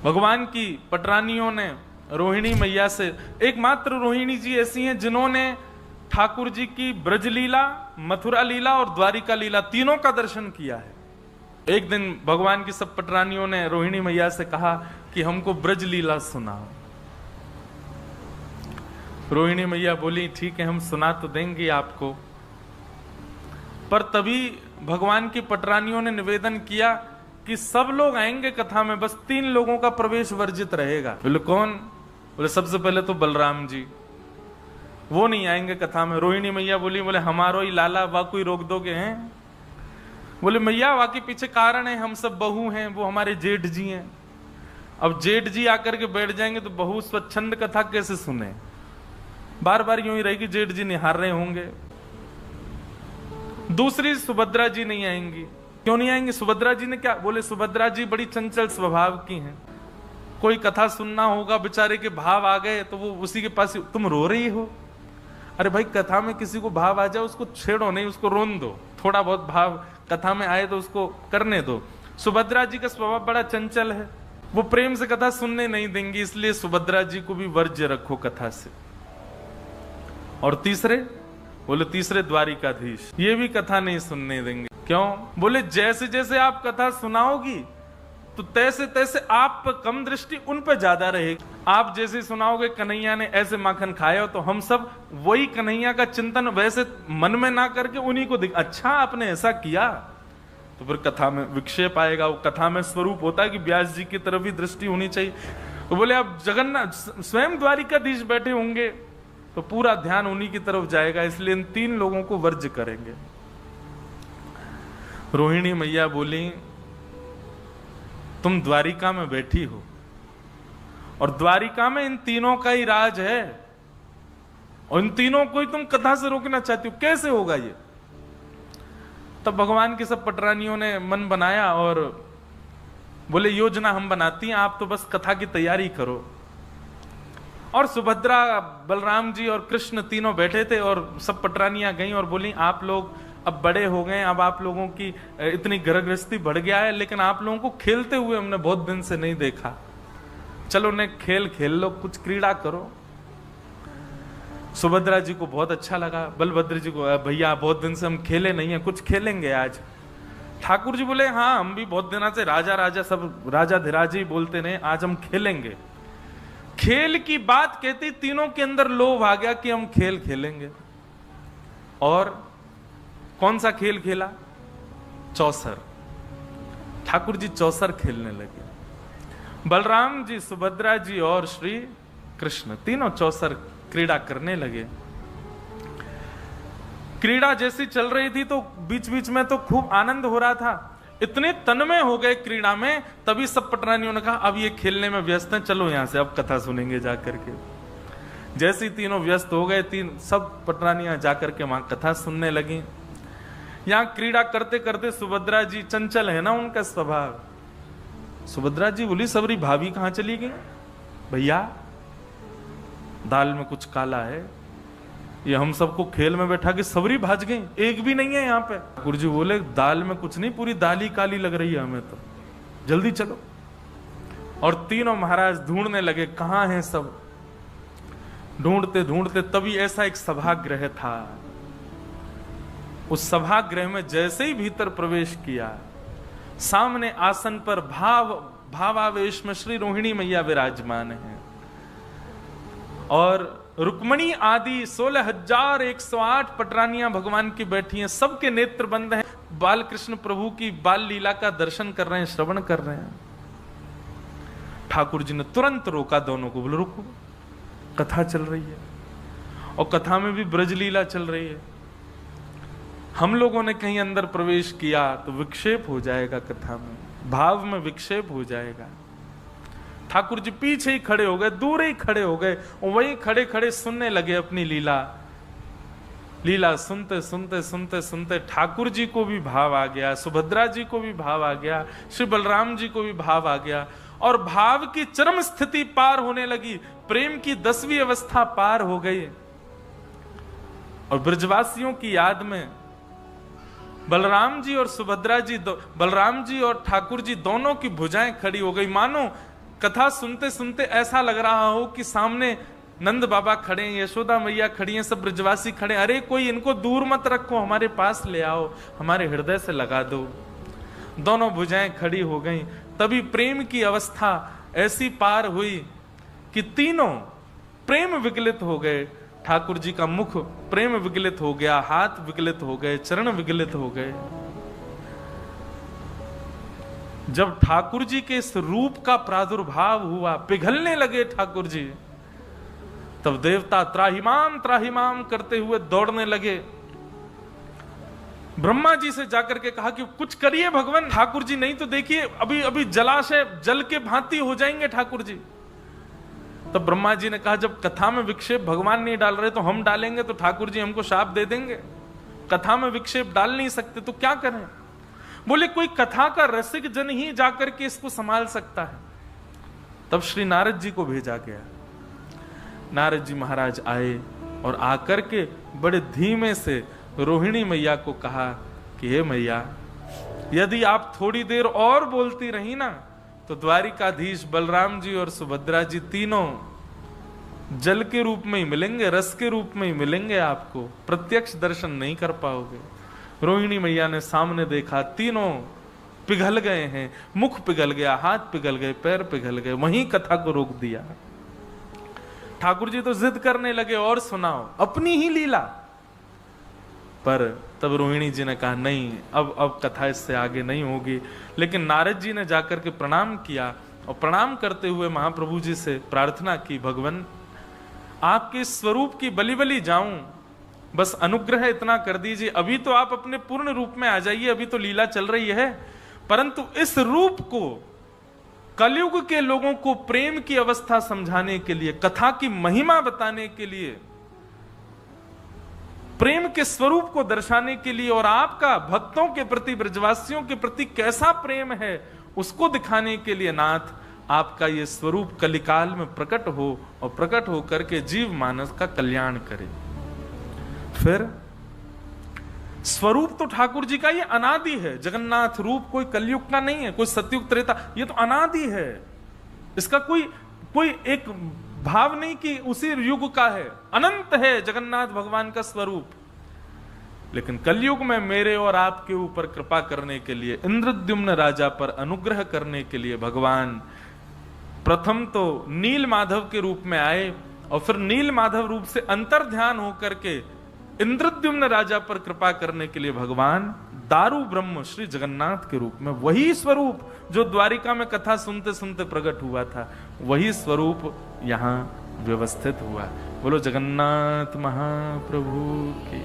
भगवान की पटरानियों ने रोहिणी मैया से, एकमात्र रोहिणी जी ऐसी हैं जिन्होंने ठाकुर जी की ब्रजलीला, मथुरा लीला और द्वारिका लीला तीनों का दर्शन किया है। एक दिन भगवान की सब पटरानियों ने रोहिणी मैया से कहा कि हमको ब्रज लीला सुनाओ। रोहिणी मैया बोली ठीक है, हम सुना तो देंगे आपको, पर तभी भगवान की पटरानियों ने निवेदन किया कि सब लोग आएंगे कथा में, बस 3 लोगों का प्रवेश वर्जित रहेगा। बोले कौन? बोले सबसे पहले तो बलराम जी, वो नहीं आएंगे कथा में। रोहिणी मैया बोली, बोले हमारो ही लाला, वा कोई रोक दोगे हैं? बोले मैया वाकई पीछे कारण है, हम सब बहू हैं, वो हमारे जेठ जी हैं। अब जेठ जी आकर के बैठ जाएंगे तो बहू स्वच्छंद कथा कैसे सुने? बार बार यूं ही रहेगी, जेठ जी निहार रहे होंगे। दूसरी सुभद्रा जी नहीं आएंगी। क्यों नहीं आएंगी? सुभद्रा जी ने क्या? बोले सुभद्रा जी बड़ी चंचल स्वभाव की हैं, कोई कथा सुनना होगा, बेचारे के भाव आ गए तो वो उसी के पास, तुम रो रही हो? अरे भाई कथा में किसी को भाव आ जाए उसको छेड़ो नहीं, उसको रोन दो। थोड़ा बहुत भाव कथा में आए तो उसको करने दो। सुभद्रा जी का स्वभाव बड़ा चंचल है, वो प्रेम से कथा सुनने नहीं देंगी, इसलिए सुभद्रा जी को भी वर्ज्य रखो कथा से। और तीसरे? बोले तीसरे द्वारिकाधीश, ये भी कथा नहीं सुनने देंगे। क्यों? बोले जैसे जैसे आप कथा सुनाओगी तो तैसे तैसे आप पर कम दृष्टि उन पर ज्यादा रहेगी। आप जैसे सुनाओगे कन्हैया ने ऐसे माखन खाया, तो हम सब वही कन्हैया का चिंतन वैसे मन में ना करके उन्हीं को अच्छा आपने ऐसा किया, तो फिर कथा में विक्षेप आएगा। वो कथा में स्वरूप होता है कि व्यास जी की तरफ ही दृष्टि होनी चाहिए। तो बोले अब जगन्नाथ स्वयं द्वारिकाधीश बैठे होंगे तो पूरा ध्यान उन्हीं की तरफ जाएगा, इसलिए इन 3 लोगों को वर्ज्य करेंगे। रोहिणी मैया बोली तुम द्वारिका में बैठी हो और द्वारिका में इन तीनों का ही राज है, और इन तीनों को ही तुम कथा से रोकना चाहती हो, कैसे होगा ये? तब भगवान की सब पटरानियों ने मन बनाया और बोले योजना हम बनाती हैं, आप तो बस कथा की तैयारी करो। और सुभद्रा, बलराम जी और कृष्ण तीनों बैठे थे और सब पटरानियां गईं और बोली आप लोग अब बड़े हो गए, अब आप लोगों की इतनी गृहस्थी बढ़ गया है, लेकिन आप लोगों को खेलते हुए हमने बहुत दिन से नहीं देखा, चलो ने खेल खेल लो, कुछ क्रीड़ा करो। सुभद्रा जी को बहुत अच्छा लगा, बलभद्र जी को भैया बहुत दिन से हम खेले नहीं है, कुछ खेलेंगे आज। ठाकुर जी बोले हाँ हम भी बहुत दिनों से राजा राजा सब राजा धीराज ही बोलते रहे, आज हम खेलेंगे। खेल की बात कहती तीनों के अंदर लोभ आ गया कि हम खेल खेलेंगे। और कौन सा खेल खेला? चौसर। ठाकुर जी चौसर खेलने लगे। बलराम जी, सुभद्रा जी और श्री कृष्ण तीनों चौसर क्रीड़ा करने लगे। क्रीड़ा जैसी चल रही थी तो बीच बीच में तो खूब आनंद हो रहा था, इतने तन्मय हो गए क्रीड़ा में, तभी सब पटरानियों ने कहा अब ये खेलने में व्यस्त हैं, चलो यहां से अब कथा सुनेंगे जाकर के। जैसे तीनों व्यस्त हो गए, सब पटरानियां जाकर के वहां कथा सुनने लगी। यहां क्रीड़ा करते करते सुभद्रा जी, चंचल है ना उनका स्वभाव, सुभद्रा जी बोली सबरी भाभी कहां चली गई? भैया दाल में कुछ काला है, ये हम सबको खेल में बैठा के सबरी भाज गई, एक भी नहीं है यहाँ पे। ठाकुर जी बोले दाल में कुछ नहीं, पूरी दाल ही काली लग रही है हमें तो, जल्दी चलो। और तीनों महाराज ढूंढने लगे कहां हैं सब। ढूंढते ढूंढते तभी ऐसा एक सभागृह था, उस सभागृह में जैसे ही भीतर प्रवेश किया, सामने आसन पर भावावेश में श्री रोहिणी मैया विराजमान है और रुक्मणी आदि 16,108 पटरानियां भगवान की बैठी हैं, सबके नेत्र बंद हैं, बाल कृष्ण प्रभु की बाल लीला का दर्शन कर रहे हैं, श्रवण कर रहे हैं। ठाकुर जी ने तुरंत रोका दोनों को, बोले रुको, कथा चल रही है और कथा में भी ब्रज लीला चल रही है, हम लोगों ने कहीं अंदर प्रवेश किया तो विक्षेप हो जाएगा, कथा में भाव में विक्षेप हो जाएगा। ठाकुर जी पीछे ही खड़े हो गए, दूर ही खड़े हो गए, वहीं खड़े खड़े सुनने लगे अपनी लीला। लीला सुनते सुनते सुनते सुनते ठाकुर जी को भी भाव आ गया, सुभद्रा जी को भी भाव आ गया, श्री बलराम जी को भी भाव आ गया और भाव की चरम स्थिति पार होने लगी, प्रेम की 10वीं अवस्था पार हो गई। और ब्रजवासियों की याद में बलराम जी और सुभद्रा जी, बलराम जी और ठाकुर जी दोनों की भुजाएं खड़ी हो गई, मानो कथा सुनते सुनते ऐसा लग रहा हो कि सामने नंद बाबा खड़े हैं, यशोदा मैया खड़ी हैं, सब ब्रजवासी खड़े, अरे कोई इनको दूर मत रखो, हमारे पास ले आओ, हमारे हृदय से लगा दो। दोनों भुजाएं खड़ी हो गईं। तभी प्रेम की अवस्था ऐसी पार हुई कि तीनों प्रेम विगलित हो गए। ठाकुर जी का मुख प्रेम विगलित हो गया, हाथ विगलित हो गए, चरण विगलित हो गए। जब ठाकुर जी के इस रूप का प्रादुर्भाव हुआ, पिघलने लगे ठाकुर जी, तब देवता त्राहिमाम करते हुए दौड़ने लगे। ब्रह्मा जी से जाकर के कहा कि कुछ करिए भगवान, ठाकुर जी नहीं तो देखिए अभी अभी जलाशय जल के भांति हो जाएंगे ठाकुर जी। तब ब्रह्मा जी ने कहा जब कथा में विक्षेप भगवान नहीं डाल रहे तो हम डालेंगे तो ठाकुर जी हमको शाप दे देंगे। कथा में विक्षेप डाल नहीं सकते तो क्या करें? बोले कोई कथा का रसिक जन ही जाकर के इसको संभाल सकता है। तब श्री नारद जी को भेजा गया। नारद जी महाराज आए और आकर के बड़े धीमे से रोहिणी मैया को कहा कि हे मैया, यदि आप थोड़ी देर और बोलती रही ना तो द्वारिकाधीश बलराम जी और सुभद्रा जी तीनों जल के रूप में ही मिलेंगे, रस के रूप में ही मिलेंगे, आपको प्रत्यक्ष दर्शन नहीं कर पाओगे। रोहिणी मैया ने सामने देखा, तीनों पिघल गए हैं, मुख पिघल गया, हाथ पिघल गए, पैर पिघल गए, वहीं कथा को रोक दिया। ठाकुर जी तो जिद करने लगे और सुनाओ अपनी ही लीला, पर तब रोहिणी जी ने कहा नहीं, अब कथा इससे आगे नहीं होगी। लेकिन नारद जी ने जाकर के प्रणाम किया और प्रणाम करते हुए महाप्रभु जी से प्रार्थना की, भगवान आपके स्वरूप की बलि बलि जाऊं, बस अनुग्रह इतना कर दीजिए। अभी तो आप अपने पूर्ण रूप में आ जाइए, अभी तो लीला चल रही है, परंतु इस रूप को कलयुग के लोगों को प्रेम की अवस्था समझाने के लिए, कथा की महिमा बताने के लिए, प्रेम के स्वरूप को दर्शाने के लिए और आपका भक्तों के प्रति, ब्रजवासियों के प्रति कैसा प्रेम है उसको दिखाने के लिए नाथ आपका ये स्वरूप कलिकाल में प्रकट हो और प्रकट हो करके जीव मानस का कल्याण करे। फिर स्वरूप तो ठाकुर जी का ये अनादि है, जगन्नाथ रूप कोई कलयुग का नहीं है, कोई सतयुग त्रेता, ये तो अनादि है। इसका कोई एक भाव नहीं कि उसी युग का है, अनंत है जगन्नाथ भगवान का स्वरूप। लेकिन कलयुग में मेरे और आपके ऊपर कृपा करने के लिए, इंद्रद्युम्न राजा पर अनुग्रह करने के लिए भगवान प्रथम तो नील माधव के रूप में आए और फिर नील माधव रूप से अंतर ध्यान होकर के इंद्रद्युम्न राजा पर कृपा करने के लिए भगवान दारू ब्रह्म श्री जगन्नाथ के रूप में, वही स्वरूप जो द्वारिका में कथा सुनते सुनते प्रकट हुआ था, वही स्वरूप यहां व्यवस्थित हुआ। बोलो जगन्नाथ महाप्रभु की।